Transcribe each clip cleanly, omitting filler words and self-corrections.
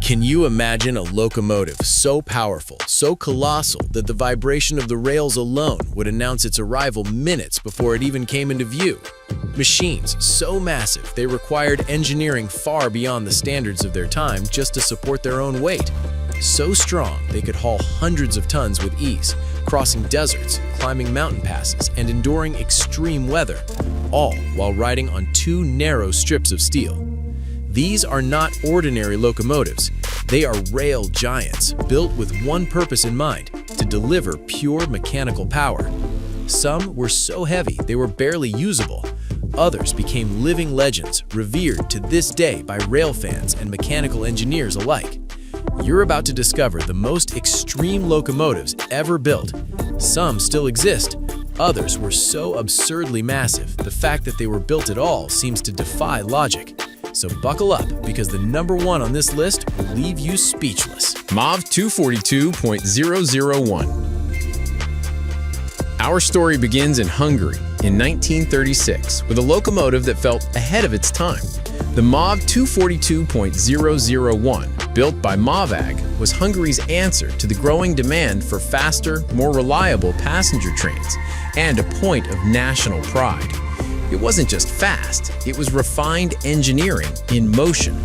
Can you imagine a locomotive so powerful, so colossal that the vibration of the rails alone would announce its arrival minutes before it even came into view? Machines so massive they required engineering far beyond the standards of their time just to support their own weight. So strong they could haul hundreds of tons with ease, crossing deserts, climbing mountain passes, and enduring extreme weather, all while riding on two narrow strips of steel. These are not ordinary locomotives. They are rail giants, built with one purpose in mind: to deliver pure mechanical power. Some were so heavy they were barely usable. Others became living legends, revered to this day by rail fans and mechanical engineers alike. You're about to discover the most extreme locomotives ever built. Some still exist. Others were so absurdly massive, the fact that they were built at all seems to defy logic. So buckle up, because the number one on this list will leave you speechless. MOV 242.001. Our story begins in Hungary in 1936 with a locomotive that felt ahead of its time. The MOV 242.001, built by MOVAG, was Hungary's answer to the growing demand for faster, more reliable passenger trains and a point of national pride. It wasn't just fast, it was refined engineering in motion.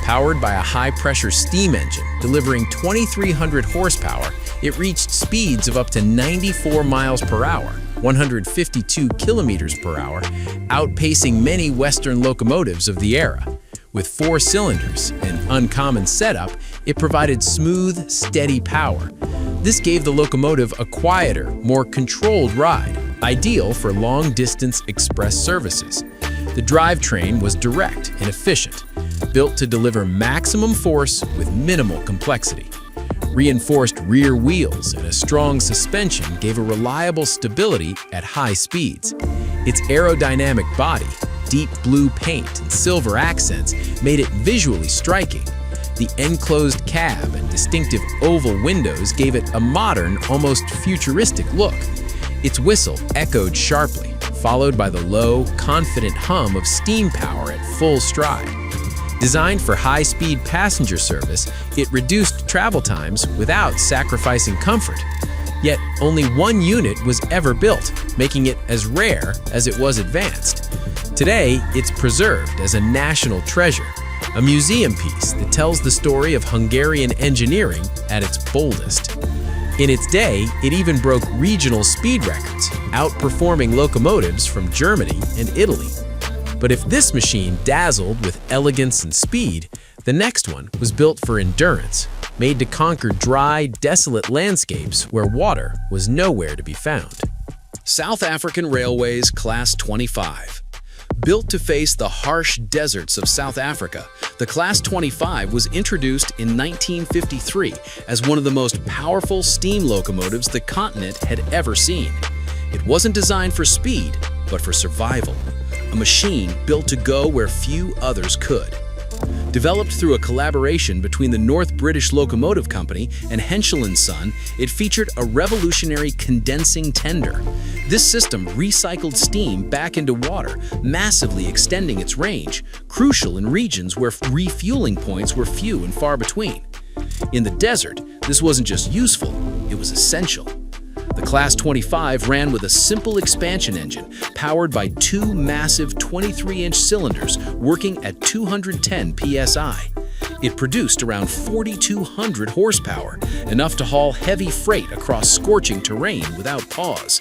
Powered by a high-pressure steam engine delivering 2,300 horsepower, it reached speeds of up to 94 miles per hour, 152 kilometers per hour, outpacing many Western locomotives of the era. With 4 cylinders, an uncommon setup, it provided smooth, steady power. This gave the locomotive a quieter, more controlled ride, ideal for long-distance express services. The drivetrain was direct and efficient, built to deliver maximum force with minimal complexity. Reinforced rear wheels and a strong suspension gave a reliable stability at high speeds. Its aerodynamic body, deep blue paint and silver accents made it visually striking. The enclosed cab and distinctive oval windows gave it a modern, almost futuristic look. Its whistle echoed sharply, followed by the low, confident hum of steam power at full stride. Designed for high-speed passenger service, it reduced travel times without sacrificing comfort. Yet only one unit was ever built, making it as rare as it was advanced. Today, it's preserved as a national treasure, a museum piece that tells the story of Hungarian engineering at its boldest. In its day, it even broke regional speed records, outperforming locomotives from Germany and Italy. But if this machine dazzled with elegance and speed, the next one was built for endurance, made to conquer dry, desolate landscapes where water was nowhere to be found. South African Railways Class 25. Built to face the harsh deserts of South Africa, the Class 25 was introduced in 1953 as one of the most powerful steam locomotives the continent had ever seen. It wasn't designed for speed, but for survival. A machine built to go where few others could. Developed through a collaboration between the North British Locomotive Company and Henschel & Son, it featured a revolutionary condensing tender. This system recycled steam back into water, massively extending its range, crucial in regions where refueling points were few and far between. In the desert, this wasn't just useful, it was essential. The Class 25 ran with a simple expansion engine powered by 2 massive 23-inch cylinders working at 210 psi. It produced around 4,200 horsepower, enough to haul heavy freight across scorching terrain without pause.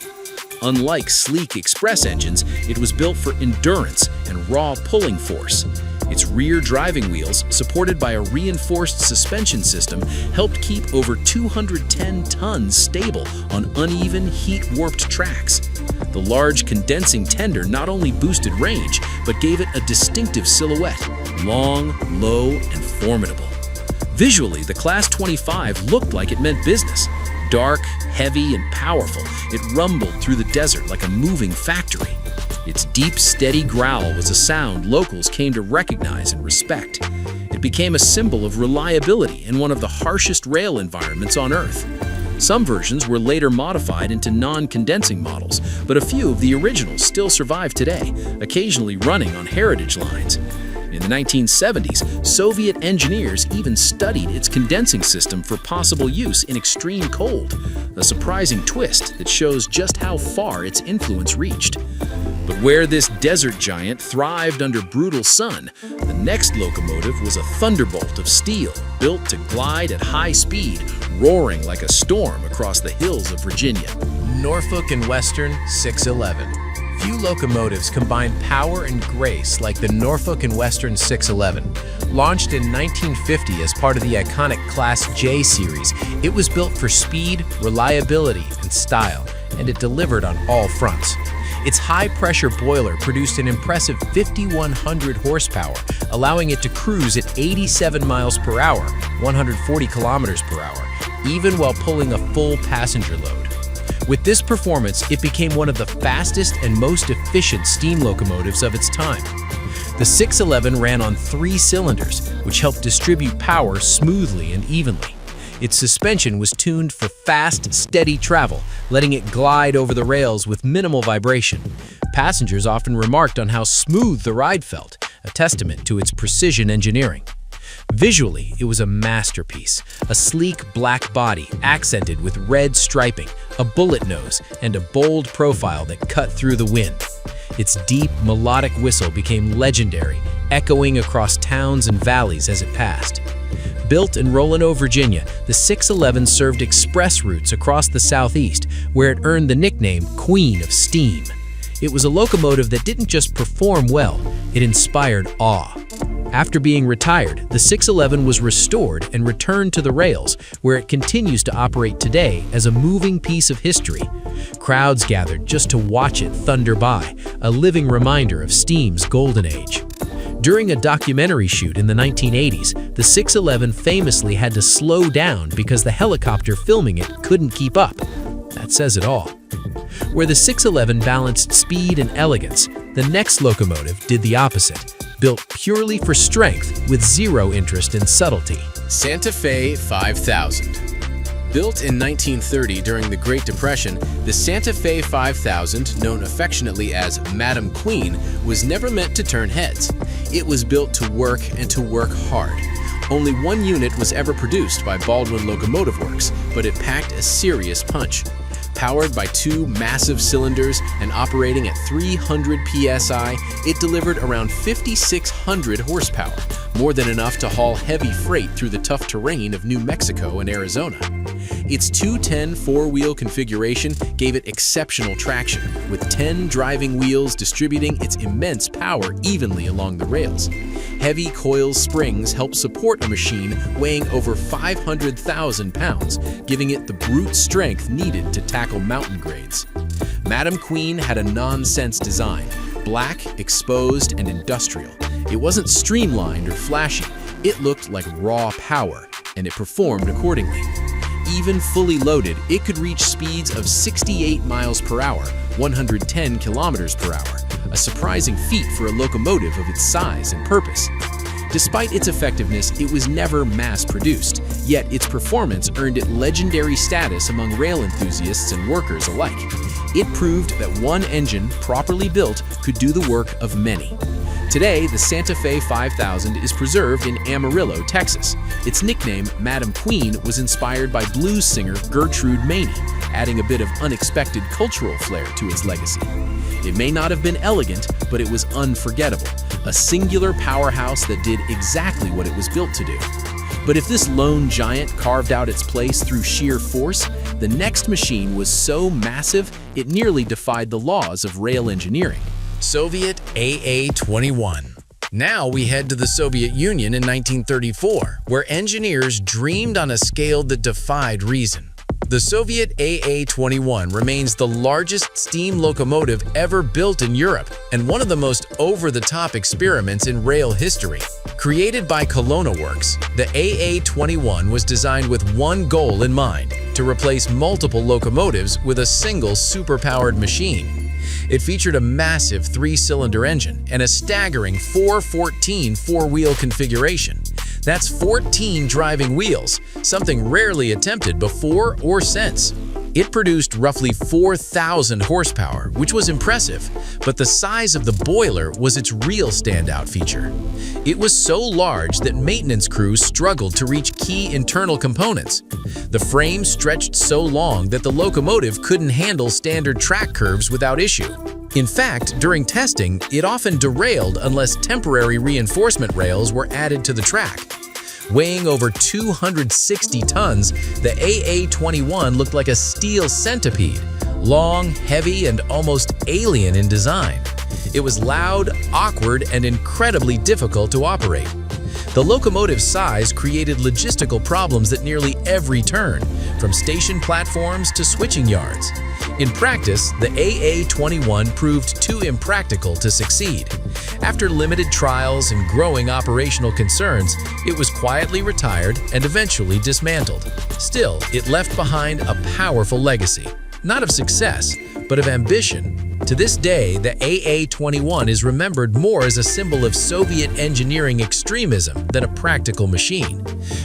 Unlike sleek express engines, it was built for endurance and raw pulling force. Its rear driving wheels, supported by a reinforced suspension system, helped keep over 210 tons stable on uneven, heat-warped tracks. The large condensing tender not only boosted range, but gave it a distinctive silhouette, long, low, and formidable. Visually, the Class 25 looked like it meant business. Dark, heavy, and powerful, it rumbled through the desert like a moving factory. Its deep, steady growl was a sound locals came to recognize and respect. It became a symbol of reliability in one of the harshest rail environments on Earth. Some versions were later modified into non-condensing models, but a few of the originals still survive today, occasionally running on heritage lines. In the 1970s, Soviet engineers even studied its condensing system for possible use in extreme cold, a surprising twist that shows just how far its influence reached. But where this desert giant thrived under brutal sun, the next locomotive was a thunderbolt of steel built to glide at high speed, roaring like a storm across the hills of Virginia. Norfolk and Western 611. Few locomotives combine power and grace like the Norfolk and Western 611. Launched in 1950 as part of the iconic Class J series, it was built for speed, reliability, and style, and it delivered on all fronts. Its high-pressure boiler produced an impressive 5,100 horsepower, allowing it to cruise at 87 miles per hour, 140 kilometers per hour, even while pulling a full passenger load. With this performance, it became one of the fastest and most efficient steam locomotives of its time. The 611 ran on 3 cylinders, which helped distribute power smoothly and evenly. Its suspension was tuned for fast, steady travel, letting it glide over the rails with minimal vibration. Passengers often remarked on how smooth the ride felt, a testament to its precision engineering. Visually, it was a masterpiece, a sleek black body accented with red striping, a bullet nose, and a bold profile that cut through the wind. Its deep, melodic whistle became legendary, echoing across towns and valleys as it passed. Built in Roanoke, Virginia, the 611 served express routes across the Southeast, where it earned the nickname Queen of Steam. It was a locomotive that didn't just perform well, it inspired awe. After being retired, the 611 was restored and returned to the rails, where it continues to operate today as a moving piece of history. Crowds gathered just to watch it thunder by, a living reminder of steam's golden age. During a documentary shoot in the 1980s, the 611 famously had to slow down because the helicopter filming it couldn't keep up. That says it all. Where the 611 balanced speed and elegance, the next locomotive did the opposite, built purely for strength with zero interest in subtlety. Santa Fe 5000. Built in 1930 during the Great Depression, the Santa Fe 5000, known affectionately as Madam Queen, was never meant to turn heads. It was built to work and to work hard. Only one unit was ever produced by Baldwin Locomotive Works, but it packed a serious punch. Powered by 2 massive cylinders and operating at 300 psi, it delivered around 5,600 horsepower, more than enough to haul heavy freight through the tough terrain of New Mexico and Arizona. Its 210 4-wheel configuration gave it exceptional traction, with 10 driving wheels distributing its immense power evenly along the rails. Heavy coil springs help support a machine weighing over 500,000 pounds, giving it the brute strength needed to tackle mountain grades. Madam Queen had a nonsense design, black, exposed, and industrial. It wasn't streamlined or flashy. It looked like raw power, and it performed accordingly. Even fully loaded, it could reach speeds of 68 miles per hour, 110 kilometers per hour, a surprising feat for a locomotive of its size and purpose. Despite its effectiveness, it was never mass-produced, yet its performance earned it legendary status among rail enthusiasts and workers alike. It proved that one engine, properly built, could do the work of many. Today, the Santa Fe 5000 is preserved in Amarillo, Texas. Its nickname, Madam Queen, was inspired by blues singer Gertrude Maney, adding a bit of unexpected cultural flair to its legacy. It may not have been elegant, but it was unforgettable, a singular powerhouse that did exactly what it was built to do. But if this lone giant carved out its place through sheer force, the next machine was so massive it nearly defied the laws of rail engineering. Soviet AA-21. Now we head to the Soviet Union in 1934, where engineers dreamed on a scale that defied reason. The Soviet AA-21 remains the largest steam locomotive ever built in Europe and one of the most over-the-top experiments in rail history. Created by Kolona Works, the AA-21 was designed with one goal in mind: to replace multiple locomotives with a single super-powered machine. It featured a massive 3-cylinder engine and a staggering 414 4-wheel configuration. That's 14 driving wheels, something rarely attempted before or since. It produced roughly 4,000 horsepower, which was impressive, but the size of the boiler was its real standout feature. It was so large that maintenance crews struggled to reach key internal components. The frame stretched so long that the locomotive couldn't handle standard track curves without issue. In fact, during testing, it often derailed unless temporary reinforcement rails were added to the track. Weighing over 260 tons, the AA-21 looked like a steel centipede, long, heavy, and almost alien in design. It was loud, awkward, and incredibly difficult to operate. The locomotive's size created logistical problems at nearly every turn, from station platforms to switching yards. In practice, the AA-21 proved too impractical to succeed. After limited trials and growing operational concerns, it was quietly retired and eventually dismantled. Still, it left behind a powerful legacy, not of success, but of ambition. To this day, the AA-21 is remembered more as a symbol of Soviet engineering extremism than a practical machine.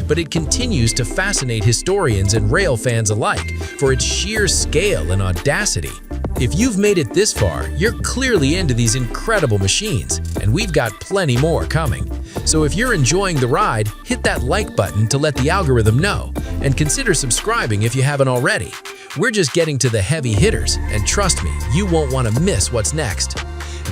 But it continues to fascinate historians and rail fans alike for its sheer scale and audacity. If you've made it this far, you're clearly into these incredible machines, and we've got plenty more coming. So if you're enjoying the ride, hit that like button to let the algorithm know, and consider subscribing if you haven't already. We're just getting to the heavy hitters, and trust me, you won't want to miss what's next.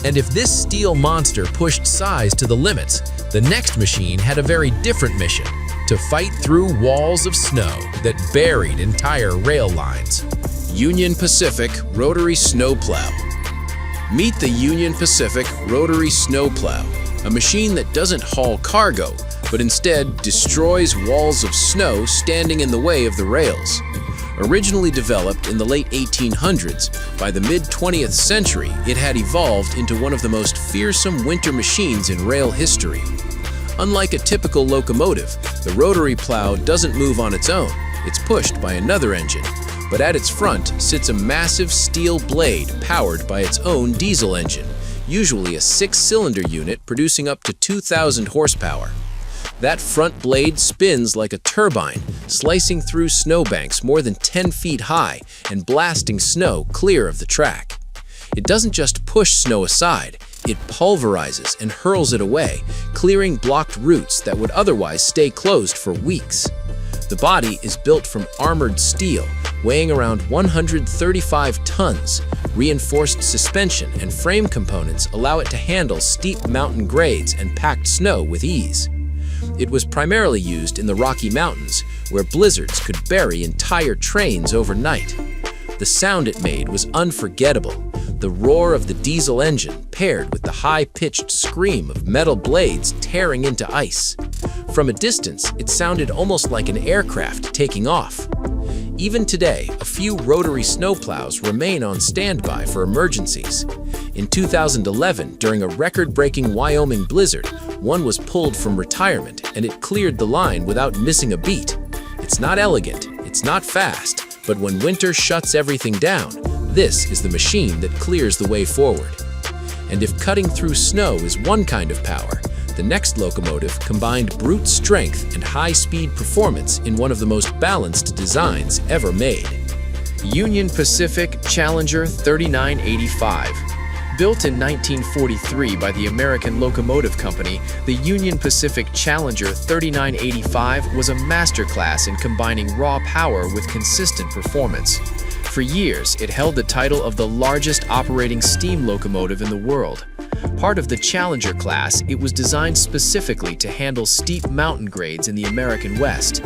And if this steel monster pushed size to the limits, the next machine had a very different mission: to fight through walls of snow that buried entire rail lines. Union Pacific Rotary Snowplow. Meet the Union Pacific Rotary Snowplow, a machine that doesn't haul cargo, but instead destroys walls of snow standing in the way of the rails. Originally developed in the late 1800s, by the mid-20th century, it had evolved into one of the most fearsome winter machines in rail history. Unlike a typical locomotive, the rotary plow doesn't move on its own. It's pushed by another engine, but at its front sits a massive steel blade powered by its own diesel engine, usually a 6-cylinder unit producing up to 2,000 horsepower. That front blade spins like a turbine, slicing through snowbanks more than 10 feet high and blasting snow clear of the track. It doesn't just push snow aside, it pulverizes and hurls it away, clearing blocked routes that would otherwise stay closed for weeks. The body is built from armored steel, weighing around 135 tons. Reinforced suspension and frame components allow it to handle steep mountain grades and packed snow with ease. It was primarily used in the Rocky Mountains, where blizzards could bury entire trains overnight. The sound it made was unforgettable, the roar of the diesel engine paired with the high-pitched scream of metal blades tearing into ice. From a distance, it sounded almost like an aircraft taking off. Even today, a few rotary snowplows remain on standby for emergencies. In 2011, during a record-breaking Wyoming blizzard, one was pulled from retirement and it cleared the line without missing a beat. It's not elegant, it's not fast, but when winter shuts everything down, this is the machine that clears the way forward. And if cutting through snow is one kind of power, the next locomotive combined brute strength and high-speed performance in one of the most balanced designs ever made. Union Pacific Challenger 3985. Built in 1943 by the American Locomotive Company, the Union Pacific Challenger 3985 was a masterclass in combining raw power with consistent performance. For years, it held the title of the largest operating steam locomotive in the world. Part of the Challenger class, it was designed specifically to handle steep mountain grades in the American West.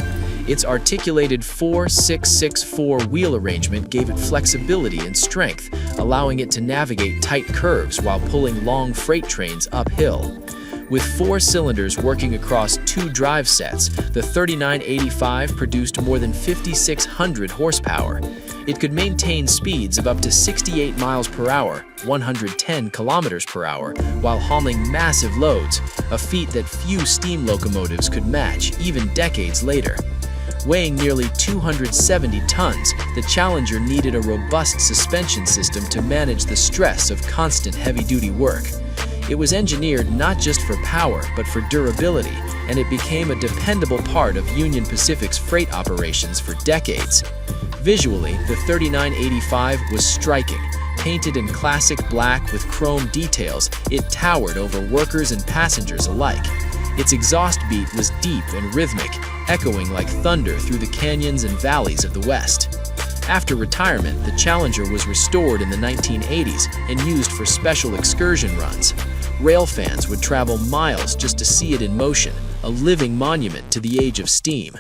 Its articulated 4-6-6-4 wheel arrangement gave it flexibility and strength, allowing it to navigate tight curves while pulling long freight trains uphill. With 4 cylinders working across 2 drive sets, the 3985 produced more than 5,600 horsepower. It could maintain speeds of up to 68 miles per hour, 110 kilometers per hour, while hauling massive loads, a feat that few steam locomotives could match even decades later. Weighing nearly 270 tons, the Challenger needed a robust suspension system to manage the stress of constant heavy-duty work. It was engineered not just for power, but for durability, and it became a dependable part of Union Pacific's freight operations for decades. Visually, the 3985 was striking. Painted in classic black with chrome details, it towered over workers and passengers alike. Its exhaust beat was deep and rhythmic, echoing like thunder through the canyons and valleys of the West. After retirement, the Challenger was restored in the 1980s and used for special excursion runs. Rail fans would travel miles just to see it in motion, a living monument to the age of steam.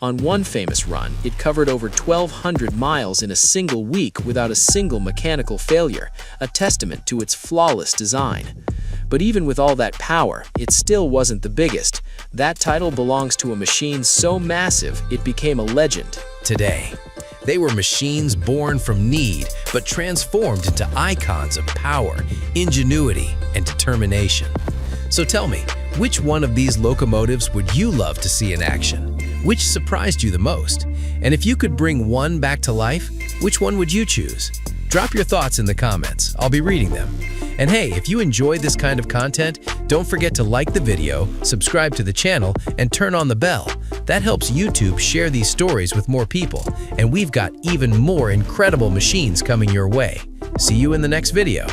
On one famous run, it covered over 1,200 miles in a single week without a single mechanical failure, a testament to its flawless design. But even with all that power, it still wasn't the biggest. That title belongs to a machine so massive, it became a legend. Today, they were machines born from need, but transformed into icons of power, ingenuity, and determination. So tell me, which one of these locomotives would you love to see in action? Which surprised you the most? And if you could bring one back to life, which one would you choose? Drop your thoughts in the comments. I'll be reading them. And hey, if you enjoy this kind of content, don't forget to like the video, subscribe to the channel, and turn on the bell. That helps YouTube share these stories with more people, and we've got even more incredible machines coming your way. See you in the next video.